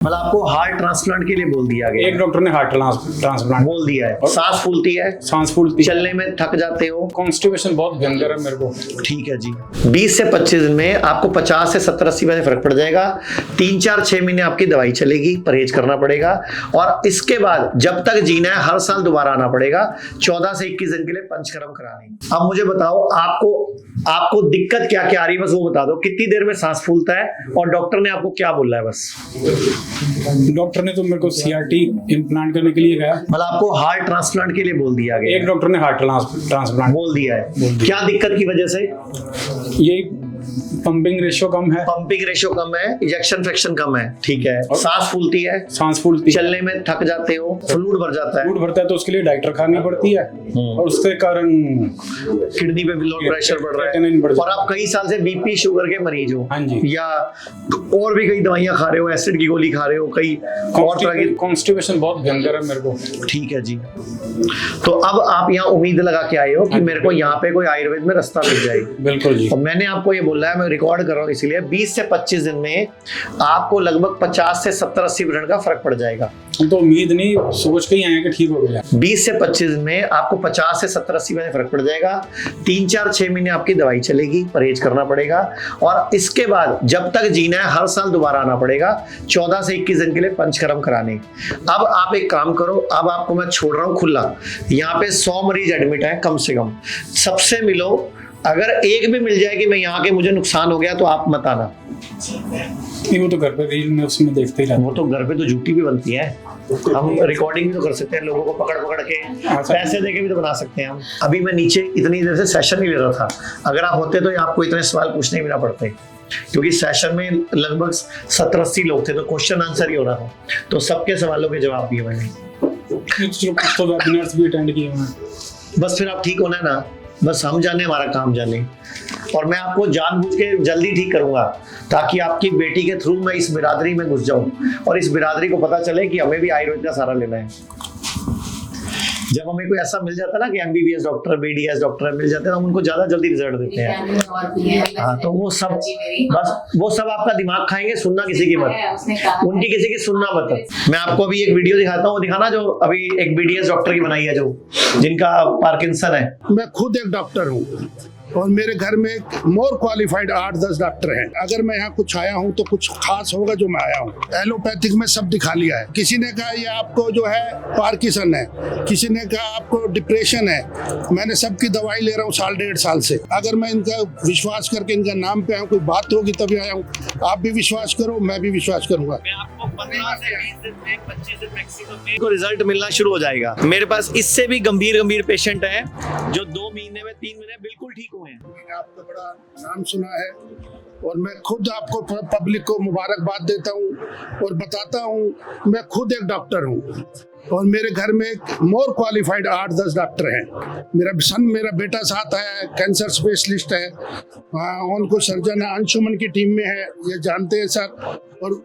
मतलब आपको heart transplant के लिए बोल दिया गया एक डॉक्टर ने हार्ट ट्रांसप्लांट बोल दिया है। सांस फूलती है, सांस फूलती, चलने में थक जाते हो, कॉन्स्टिपेशन बहुत भयंकर है मेरे को। ठीक है जी। 20 से 25 दिन में आपको 50 से 70-80% फर्क पड़ जाएगा। 3-4-6 महीने आपकी दवाई चलेगी, परहेज करना पड़ेगा और इसके बाद जब तक जीना है हर साल दोबारा आना पड़ेगा 14 से 21 दिन के लिए पंचकर्म कराने। अब मुझे बताओ आपको दिक्कत क्या क्या आ रही है, बस वो बता दो। कितनी देर में सांस फूलता है और डॉक्टर ने आपको क्या बोला है? बस डॉक्टर ने तो मेरे को सीआरटी इम्प्लांट करने के लिए कहा। मतलब आपको हार्ट ट्रांसप्लांट के लिए बोल दिया गया एक डॉक्टर ने हार्ट ट्रांसप्लांट बोल दिया है। क्या दिक्कत की वजह से? ये पंपिंग रेशियो कम है, पंपिंग रेशियो कम है, इजेक्शन फ्रैक्शन कम है, ठीक है। सांस फूलती है, सांस फूलती, चलने में थक जाते हो, फ्लूइड भर जाता है, फ्लूइड भरता है तो उसके लिए डाइटर खानी पड़ती है और उसके कारण किडनी पे ब्लड प्रेशर बढ़ रहा creatinine बढ़ है जाता और आप कई साल से बीपी शुगर के मरीज हो। हाँ जी। या और भी कई दवाइयां खा रहे हो, एसिड की गोली खा रहे हो, कई और तरह की। कॉन्स्टिपेशन बहुत भयंकर है मेरे को। ठीक है जी। तो अब आप यहाँ उम्मीद लगा के आए हो कि मेरे को यहाँ पे कोई आयुर्वेद में रास्ता मिल जाए। बिल्कुल जी। और मैंने आपको ये बोला है, मैं रिकॉर्ड कर रहा हूँ इसलिए 20 से 25 दिन में आपको लगभग 50 से 70-80% का फर्क पड़ जाएगा। हम तो उम्मीद नहीं, सोच के ही आए कि ठीक हो गया। 20 से 25 दिन में आपको 50 से 70-80% फर्क पड़ जाएगा। 3-4-6 महीने आपकी दवाई चलेगी, परहेज करना पड़ेगा और इसके बाद जब तक जीना है हर साल दोबारा आना पड़ेगा 14 से 21 दिन के लिए पंचकर्म कराने। अब आप एक काम करो, अब आपको मैं छोड़ रहा हूँ खुला। यहाँ पे 100 मरीज एडमिट है कम से कम, सबसे मिलो। अगर एक भी मिल जाए कि मैं यहाँ के मुझे नुकसान हो गया तो आप मत आना। नहीं, वो तो घर पे रील में उसमें देखते ही रहते। वो तो घर पे तो झूठी भी बनती है, हम रिकॉर्डिंग भी तो कर सकते हैं, लोगों को पकड़ पकड़ के पैसे देके भी तो बना सकते हैं हम। अभी मैं नीचे इतनी देर से सेशन ही ले रहा था, अगर आप होते तो आपको इतने सवाल पूछने भी ना पड़ते, क्योंकि सेशन में लगभग 70-80 लोग थे तो क्वेश्चन आंसर ही हो रहा था, तो सबके सवालों के जवाब दिए मैंने। तो वेबिनार्स भी अटेंड किए हैं। बस फिर आप ठीक होना है ना, बस हम जाने, हमारा काम जाने। और मैं आपको जानबूझ के जल्दी ठीक करूंगा ताकि आपकी बेटी के थ्रू मैं इस बिरादरी में घुस जाऊं और इस बिरादरी को पता चले कि हमें भी आयुर्वेद का सहारा लेना है। जब हमें कोई ऐसा मिल जाता है ना कि एमबीबीएस डॉक्टर, बीडीएस डॉक्टर मिल जाते हैं, हम उनको ज्यादा जल्दी रिजल्ट देते हैं। हाँ, तो वो सब बस वो सब आपका दिमाग खाएंगे, सुनना किसी की मत, उनकी किसी की सुनना मत। मैं आपको अभी एक वीडियो दिखाता हूँ, दिखाना जो अभी एक बीडीएस डॉक्टर की बनाई है, जो जिनका पार्किंसन है। मैं खुद एक डॉक्टर हूँ और मेरे घर में मोर क्वालिफाइड 8-10 डॉक्टर हैं। अगर मैं यहाँ कुछ आया हूँ तो कुछ खास होगा जो मैं आया हूँ। एलोपैथिक में सब दिखा लिया है। किसी ने कहा ये आपको जो है पार्किंसन है, किसी ने कहा आपको डिप्रेशन है। मैंने सबकी दवाई ले रहा हूँ 1.5 साल से। अगर मैं इनका विश्वास करके इनका नाम पे आया हूँ, कोई बात होगी तभी आया हूँ। आप भी विश्वास करो, मैं भी विश्वास करूंगा। मैं आपको 15 से 20 दिन में, 25 दिन मैक्सिमम को रिजल्ट मिलना शुरू हो जाएगा। मेरे पास इससे भी गंभीर पेशेंट है जो 2 महीने में, 3 महीने बिल्कुल ठीक हुए हैं। मैंने आपका बड़ा नाम सुना है और मैं खुद आपको पब्लिक को मुबारकबाद देता हूँ और बताता हूँ मैं खुद एक डॉक्टर हूँ और मेरे घर में मोर क्वालिफाइड 8-10 डॉक्टर हैं। मेरा बेटा साथ है, कैंसर स्पेशलिस्ट है, ऑन्को सर्जन है, अंशुमन की टीम में है, ये जानते हैं सर। और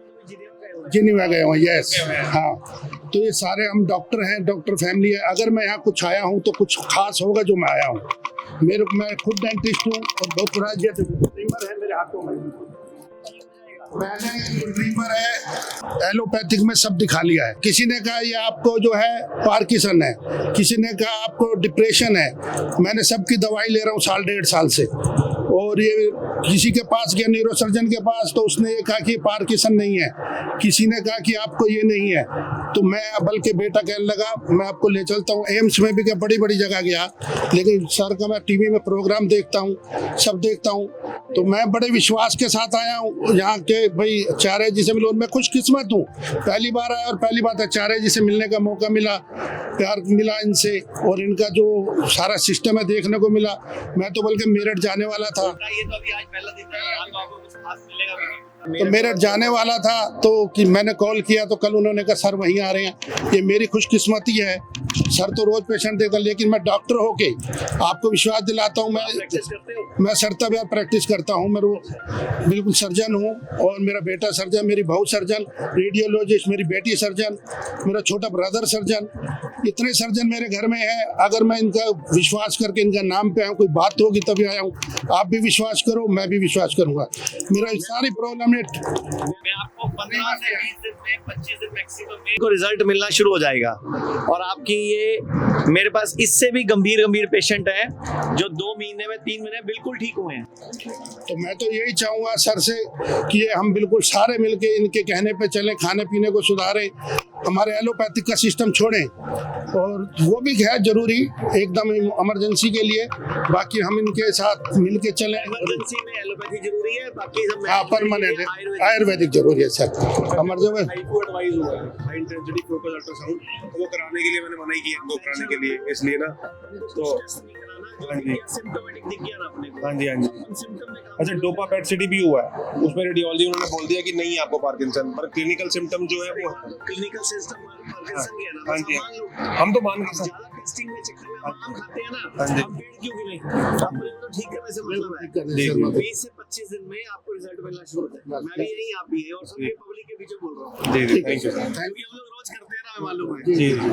जिनेवा गए हुए, यस, हाँ। तो ये सारे हम डॉक्टर हैं, डॉक्टर फैमिली है। अगर मैं यहाँ कुछ आया हूँ तो कुछ खास होगा जो मैं आया हूँ। मैं खुद डेंटिस्ट हूँ और बहुत बड़ा ट्रिमर है मेरे हाथों में। मैंने ट्रिमर है, एलोपैथिक में सब दिखा लिया है। किसी ने कहा ये आपको जो है पार्किंसन है, किसी ने कहा आपको डिप्रेशन है। मैंने सबकी दवाई ले रहा हूँ 1.5 साल से। और ये किसी के पास गया न्यूरोसर्जन के पास तो उसने ये कहा कि पार्किंसन नहीं है, किसी ने कहा कि आपको ये नहीं है। तो मैं बल्कि बेटा कहने लगा मैं आपको ले चलता हूँ। एम्स में भी क्या बड़ी बड़ी जगह गया, लेकिन सर का मैं टीवी में प्रोग्राम देखता हूँ, सब देखता हूँ, तो मैं बड़े विश्वास के साथ आया हूँ यहाँ के। भाई आचार्य जी से मिलो, मैं खुशकिस्मत हूँ, पहली बार आया और पहली बात आचार्य जी से मिलने का मौका मिला, प्यार मिला इनसे और इनका जो सारा सिस्टम है देखने को मिला। मैं तो बल्कि मेरठ जाने वाला था, तो मेरठ जाने वाला था तो कि मैंने कॉल किया तो कल उन्होंने कहा सर वहीं आ रहे हैं। ये मेरी खुशकिस्मती है। सर तो रोज पेशेंट देखता, लेकिन मैं डॉक्टर होके आपको विश्वास दिलाता हूँ, मैं सरता बिहार प्रैक्टिस करता हूँ। मैं बिल्कुल सर्जन हूँ और मेरा बेटा सर्जन, मेरी बहू सर्जन, रेडियोलॉजिस्ट, मेरी बेटी सर्जन, मेरा छोटा ब्रदर सर्जन। इतने सर्जन मेरे घर में हैं, अगर मैं इनका विश्वास करके इनका नाम पे आया हूँ, कोई बात होगी तभी आया हूँ। आप भी विश्वास करो, मैं भी विश्वास करूंगा। मेरा सारी प्रॉब्लम मैं आपको 15 से 20 दिन में 25 दिन मैक्सिमम में को रिजल्ट मिलना शुरू हो जाएगा। और आपकी ये मेरे पास इससे भी गंभीर पेशेंट है जो 2 महीने में 3 महीने बिल्कुल ठीक हुए हैं। तो मैं तो यही चाहूंगा सर से कि ये हम बिल्कुल सारे मिलके इनके कहने पे चलें, खाने पीने को सुधारें, हमारे एलोपैथिक का सिस्टम छोड़ें, और वो भी है जरूरी एकदम इमरजेंसी के लिए। बाकी हम इनके साथ मिलके चलें। इमरजेंसी में एलोपैथी जरूरी है, बाकी सब हाँ परमानेंट आयुर्वेदिक जरूरी है सर। इमरजेंसी हाइपो एडवाइस हुआ है, हाई इंटेंसिटी फोकस अल्ट्रासाउंड, वो कराने के लिए मैंने मना ही किया इनको कराने के लिए, इसलिए ना तो हाँ जी सिम्टोमेटिक दिख गया ना अपने को। हाँ जी हाँ जी। सिम्टम में अच्छा डोपा पेट सिटी भी हुआ है, उसमें रेडियोलॉजी उन्होंने बोल दिया कि नहीं आपको पार्किंसन, पर क्लिनिकल सिम्टम जो है वो क्लिनिकल सिस्टम पार्किंसन है ना, हाँ जी मान लो हम तो मान के ज्यादा टेस्टिंग में चक्कर में हम खाते हैं ना, हाँ जी। हम पेट क्यों गिरे, अपने को तो ठीक करने से मतलब है। जी जी 20 से 25 दिन में आपको रिजल्ट मिलना शुरू हो जाएगा। मैं भी यही आप भी है और सभी पब्लिक के बीच में बोल रहा हूँ, जी जी थैंक यू सर। क्योंकि हम लोग रोज करते हैं ना, हमें मालूम है। जी जी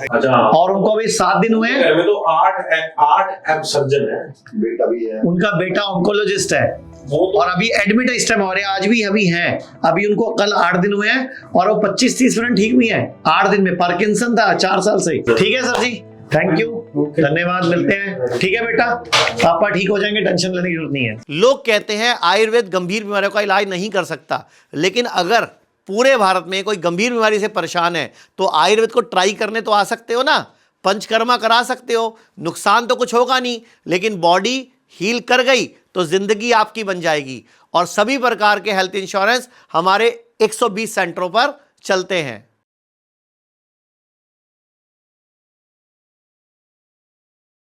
अच्छा, और उनको अभी 7 दिन हुए हैं। घर में तो 8 एम सर्जन है, बेटा भी है, उनका बेटा ऑन्कोलॉजिस्ट है वो तो और अभी एडमिट इस टाइम हो रहे हैं, आज भी अभी हैं। अभी उनको कल 8 दिन हुए हैं और वो 25-30 मिनट ठीक भी हैं 8 दिन में। पार्किंसन था 4 साल से। ठीक है सर जी, थैंक यू, धन्यवाद, मिलते हैं। ठीक है बेटा, पापा ठीक हो जाएंगे, टेंशन लेने की जरूरत नहीं है। लोग कहते हैं आयुर्वेद गंभीर बीमारियों का इलाज नहीं कर सकता, लेकिन अगर पूरे भारत में कोई गंभीर बीमारी से परेशान है तो आयुर्वेद को ट्राई करने तो आ सकते हो ना, पंचकर्मा करा सकते हो, नुकसान तो कुछ होगा नहीं, लेकिन बॉडी हील कर गई तो जिंदगी आपकी बन जाएगी। और सभी प्रकार के हेल्थ इंश्योरेंस हमारे 120 सेंटरों पर चलते हैं।